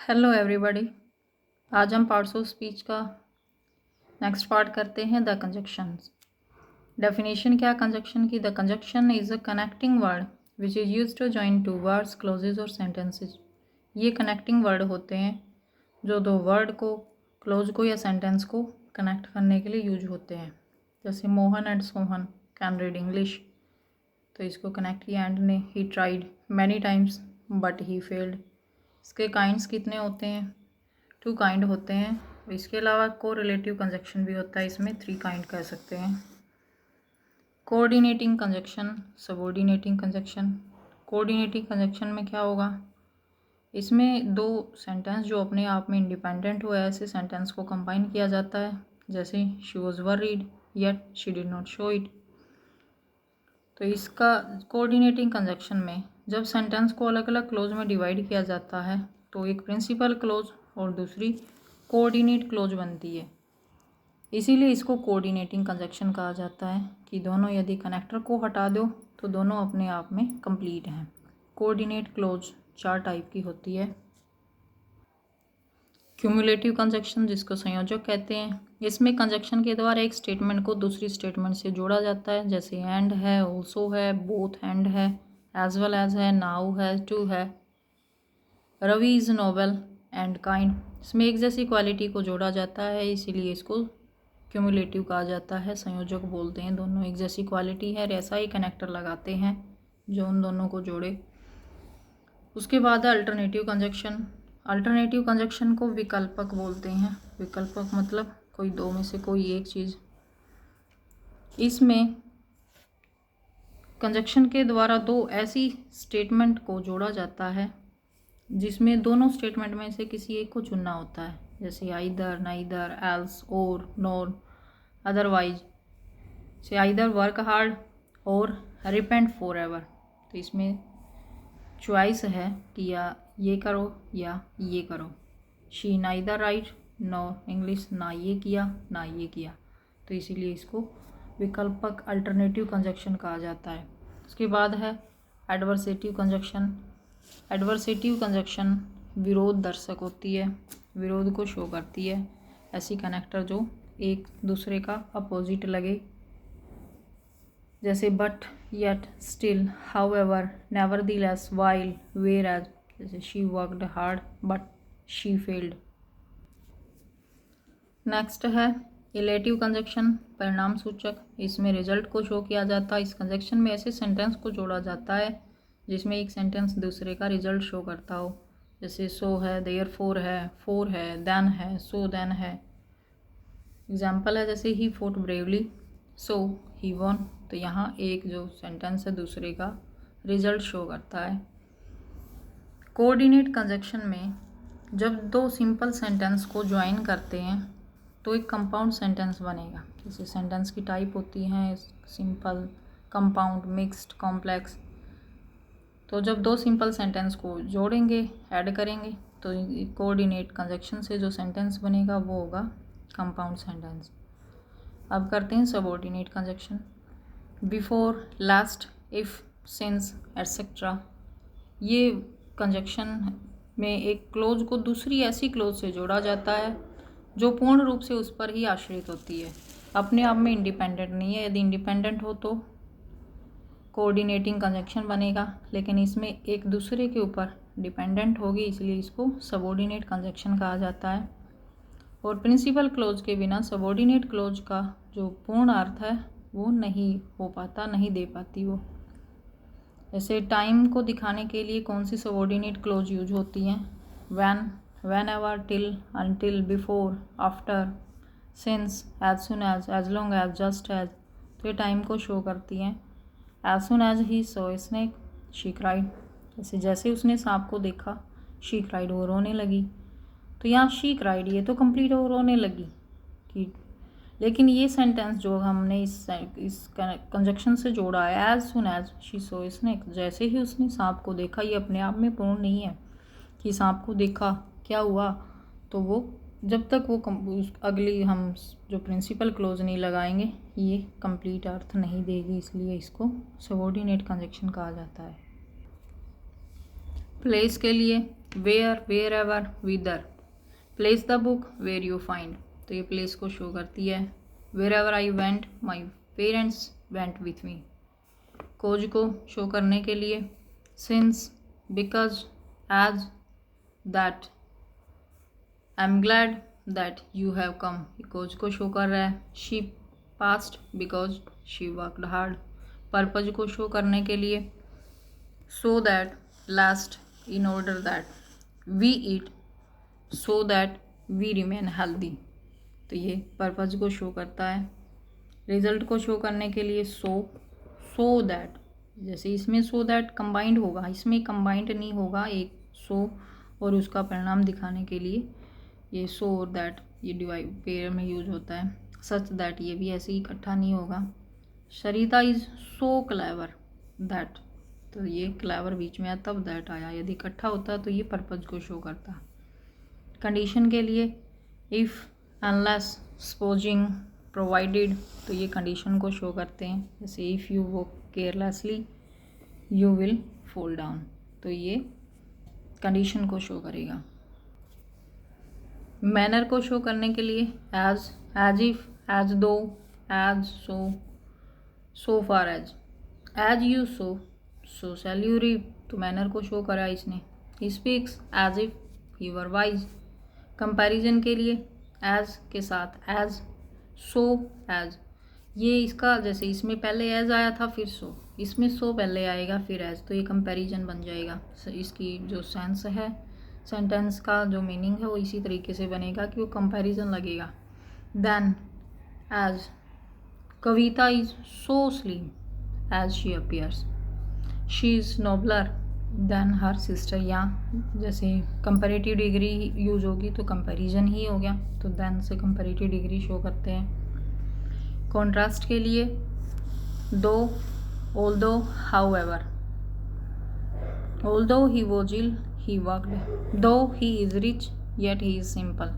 Hello everybody. आज हम parts of speech का नेक्स्ट पार्ट करते हैं, द कंजक्शंस। डेफिनेशन क्या कंजक्शन की? The conjunction is a connecting word which is use to join two words, clauses और sentences. ये कनेक्टिंग वर्ड होते हैं जो दो वर्ड को, क्लोज को या सेंटेंस को कनेक्ट करने के लिए यूज होते हैं। जैसे Mohan and Sohan can read English, तो इसको कनेक्ट किया एंड ने। He tried many times but he failed. इसके काइंड्स कितने होते हैं? 2 काइंड होते हैं। इसके अलावा को रिलेटिव कंजक्शन भी होता है, इसमें 3 काइंड कह सकते हैं। Coordinating conjunction, subordinating conjunction. Coordinating conjunction में क्या होगा? इसमें 2 सेंटेंस जो अपने आप में इंडिपेंडेंट हो, ऐसे सेंटेंस को कंबाइन किया जाता है। जैसे she was worried yet she did not show it. तो इसका कोऑर्डिनेटिंग कंजक्शन में जब सेंटेंस को अलग अलग क्लोज में डिवाइड किया जाता है तो एक प्रिंसिपल क्लोज और दूसरी कोऑर्डिनेट क्लोज बनती है। इसीलिए इसको कोऑर्डिनेटिंग कंजक्शन कहा जाता है कि दोनों यदि कनेक्टर को हटा दो तो दोनों अपने आप में कंप्लीट हैं। कोऑर्डिनेट क्लोज 4 टाइप की होती है। क्यूमुलेटिव कंजक्शन, जिसको संयोजक कहते हैं, इसमें कंजक्शन के द्वारा एक स्टेटमेंट को दूसरी स्टेटमेंट से जोड़ा जाता है। जैसे एंड है, ऑल्सो है, बोथ एंड है, एज वेल एज है, नाउ है, टू है। Ravi is noble and kind, इसमें एक जैसी क्वालिटी को जोड़ा जाता है, इसीलिए इसको क्यूमुलेटिव कहा जाता है। संयोजक बोलते हैं, दोनों एक जैसी क्वालिटी है, ऐसा ही कनेक्टर लगाते हैं जो उन दोनों को जोड़े। उसके बाद है अल्टरनेटिव कंजक्शन। अल्टरनेटिव कंजक्शन को विकल्पक बोलते हैं। विकल्पक मतलब कोई दो में से कोई एक चीज़। इसमें कंजक्शन के द्वारा 2 ऐसी स्टेटमेंट को जोड़ा जाता है जिसमें दोनों स्टेटमेंट में से किसी एक को चुनना होता है। जैसे आइदर, नाइदर, एल्स, और, नॉर, अदरवाइज। से आइदर वर्क हार्ड और रिपेंट फॉर एवर। तो इसमें चॉइस है कि या ये करो या ये करो। She neither right nor English, ना ये किया ना ये किया, तो इसीलिए इसको विकल्पक अल्टरनेटिव कंजक्शन कहा जाता है। उसके बाद है एडवर्सेटिव कंजक्शन। एडवर्सेटिव कंजक्शन विरोध दर्शक होती है, विरोध को शो करती है। ऐसी कनेक्टर जो एक दूसरे का अपोजिट लगे। जैसे but, yet, still, however, nevertheless, while, whereas. जैसे she worked hard but she failed. Next है इलेटिव कंजक्शन, परिणाम सूचक। इसमें रिजल्ट को शो किया जाता है। इस कंजक्शन में ऐसे सेंटेंस को जोड़ा जाता है जिसमें एक सेंटेंस दूसरे का रिजल्ट शो करता हो। जैसे सो है, देयरफॉर है, फोर है, देन है, सो देन है। एग्जाम्पल है जैसे he fought bravely so he won. तो यहाँ एक जो सेंटेंस है दूसरे का रिजल्ट शो करता है। कोऑर्डिनेट कंजक्शन में जब 2 सिंपल सेंटेंस को ज्वाइन करते हैं तो एक कंपाउंड सेंटेंस बनेगा। जैसे सेंटेंस की टाइप होती हैं सिंपल, कंपाउंड, मिक्स्ड, कॉम्प्लेक्स। तो जब 2 सिंपल सेंटेंस को जोड़ेंगे, ऐड करेंगे, तो कोऑर्डिनेट कंजक्शन से जो सेंटेंस बनेगा वो होगा कंपाउंड सेंटेंस। अब करते हैं subordinate conjunction. Before, last, if, since, etcetera. ये कंजक्शन में एक क्लोज को दूसरी ऐसी क्लोज से जोड़ा जाता है जो पूर्ण रूप से उस पर ही आश्रित होती है, अपने आप में इंडिपेंडेंट नहीं है। यदि इंडिपेंडेंट हो तो कोऑर्डिनेटिंग कंजक्शन बनेगा, लेकिन इसमें एक दूसरे के ऊपर डिपेंडेंट होगी, इसलिए इसको सबऑर्डिनेट कंजक्शन कहा जाता है। और प्रिंसिपल क्लोज के बिना सबऑर्डिनेट क्लोज का जो पूर्ण अर्थ है वो नहीं हो पाता, नहीं दे पाती वो। जैसे टाइम को दिखाने के लिए कौन सी सबऑर्डिनेट क्लोज यूज होती हैं? When, whenever, till, until, before, after, since, as soon as long as, just as. तो ये टाइम को शो करती हैं। As soon as he saw snake she cried. जैसे उसने सांप को देखा, शी क्राइड, वो रोने लगी। तो यहाँ शी क्राइड ये तो कंप्लीट हो, रोने लगी कि। लेकिन ये सेंटेंस जो हमने इस कंजक्शन से जोड़ा है, as soon as she saw snake, जैसे ही उसने सांप को देखा, ये अपने आप में पूर्ण नहीं है कि सांप को देखा क्या हुआ। तो वो जब तक वो अगली हम जो प्रिंसिपल क्लोज नहीं लगाएंगे ये कंप्लीट अर्थ नहीं देगी, इसलिए इसको सबऑर्डिनेट कंजक्शन कहा जाता है। प्लेस के लिए where, wherever, whither. Place the book where you find, तो ये प्लेस को शो करती है। Wherever I went my parents went with me. Cause को शो करने के लिए since, because, as, that, I am glad that you have come, cause को शो कर रहा है। She past because she worked hard. Purpose को show करने के लिए so that, last, in order that, we eat, so that we remain healthy, तो ये पर्पज को शो करता है। रिजल्ट को शो करने के लिए सो दैट, जैसे इसमें सो दैट कंबाइंड होगा, इसमें कंबाइंड नहीं होगा, एक सो और उसका परिणाम दिखाने के लिए ये सो और दैट ये डिवाइड पेयर में यूज होता है। सच दैट, ये भी ऐसे ही इकट्ठा नहीं होगा। Sharita is so clever that, तो ये क्लेवर बीच में आया तब दैट आया, यदि इकट्ठा होता तो ये पर्पज को शो करता। कंडीशन के लिए इफ़, अनलेस, सपोजिंग, प्रोवाइडेड, तो ये कंडीशन को शो करते हैं। जैसे if you walk carelessly you will fall down, तो ये कंडीशन को शो करेगा। मैनर को शो करने के लिए as, as if, as though, as, so far as you sow shall you reap, तो मैनर को शो करा इसने। He speaks as if he were wise. Comparison के लिए एज के साथ एज, सो एज, ये इसका जैसे इसमें पहले एज आया था फिर सो, इसमें सो पहले आएगा फिर एज, तो ये कंपैरिजन बन जाएगा। इसकी जो सेंस है, सेंटेंस का जो मीनिंग है वो इसी तरीके से बनेगा कि वो कंपैरिजन लगेगा। Than as, Kavita is so slim as she appears, she is nobler than her sister, यहाँ जैसे कंपैरेटिव डिग्री यूज होगी तो कंपैरिजन ही हो गया, तो देन से कंपैरेटिव डिग्री शो करते हैं। कॉन्ट्रास्ट के लिए दो, although, however, although he was ill he worked, though he is rich yet he is simple,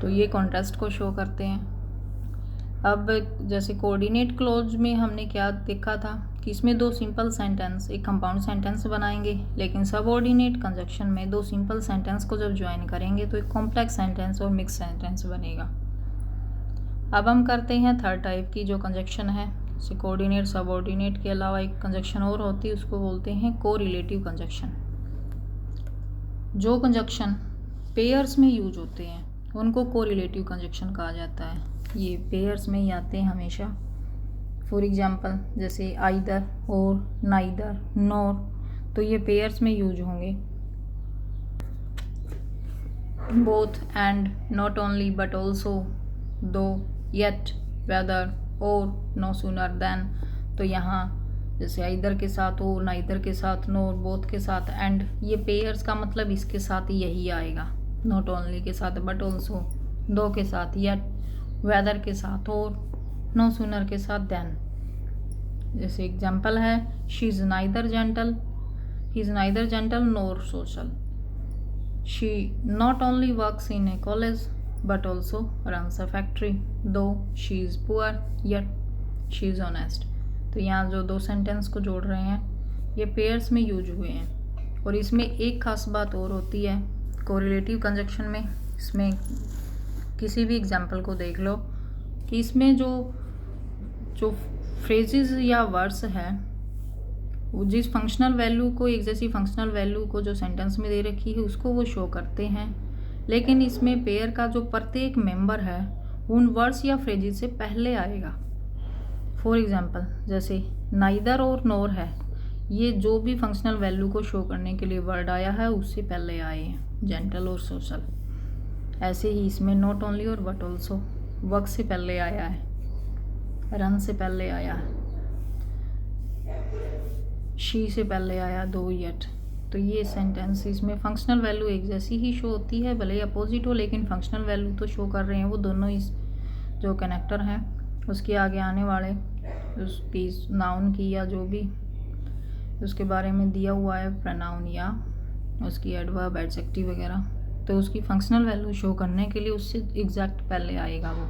तो ये कॉन्ट्रास्ट को शो करते हैं। अब जैसे कोऑर्डिनेट क्लोज में हमने क्या देखा था कि इसमें दो सिंपल सेंटेंस एक कंपाउंड सेंटेंस बनाएंगे, लेकिन सबऑर्डिनेट कंजक्शन में दो सिंपल सेंटेंस को जब ज्वाइन करेंगे तो एक कॉम्प्लेक्स सेंटेंस और मिक्स सेंटेंस बनेगा। अब हम करते हैं थर्ड टाइप की जो कंजक्शन है। जैसे कोऑर्डिनेट, सबऑर्डिनेट के अलावा एक कंजक्शन और होती है, उसको बोलते हैं कोरिलेटिव कंजक्शन। जो कंजक्शन पेयर्स में यूज होते हैं उनको कोरिलेटिव कंजक्शन कहा जाता है। ये पेयर्स में ही आते हैं हमेशा। फॉर एग्जांपल जैसे आइदर और, नाइदर, नॉर, तो ये पेयर्स में यूज होंगे। Both, and, not only but also, दो, येट, वेदर, और, नो सूनर देन, तो यहाँ जैसे आइदर के साथ और, नाइदर के साथ नोर, बोथ के साथ एंड, ये पेयर्स का मतलब इसके साथ यही आएगा। नॉट ओनली के साथ बट ऑल्सो, दो के साथ येट, वेदर के साथ और, नो सूनर के साथ देन। जैसे एग्जांपल है she is neither gentle, he is neither gentle nor social, she not only works in a college but also runs a factory, though she is poor yet she is honest. तो यहाँ जो दो sentence को जोड़ रहे हैं ये pairs में यूज हुए हैं। और इसमें एक खास बात और होती है कोरिलेटिव कंजक्शन में, इसमें किसी भी एग्जांपल को देख लो कि इसमें जो फ्रेजेस या वर्ड्स है वो जिस फंक्शनल वैल्यू को, एक जैसी फंक्शनल वैल्यू को जो सेंटेंस में दे रखी है उसको वो शो करते हैं, लेकिन इसमें पेयर का जो प्रत्येक मेंबर है उन वर्ड्स या फ्रेजेस से पहले आएगा। फॉर एग्जाम्पल जैसे नाइदर और नोर है, ये जो भी फंक्शनल वैल्यू को शो करने के लिए वर्ड आया है उससे पहले आए हैं, जेंटल और सोशल। ऐसे ही इसमें नॉट ओनली और बट ऑल्सो वर्क से पहले आया है, रन से पहले आया है, शी से पहले आया, दो, येट। तो ये सेंटेंस इसमें फंक्शनल वैल्यू एक जैसी ही शो होती है, भले ही अपोजिट हो, लेकिन फंक्शनल वैल्यू तो शो कर रहे हैं वो दोनों। इस जो कनेक्टर हैं उसके आगे आने वाले उसकी नाउन की या जो भी उसके बारे में दिया हुआ है प्रोनाउन या उसकी एडवर्ब, एडजेक्टिव वगैरह, तो उसकी फंक्शनल वैल्यू शो करने के लिए उससे एग्जैक्ट पहले आएगा वो।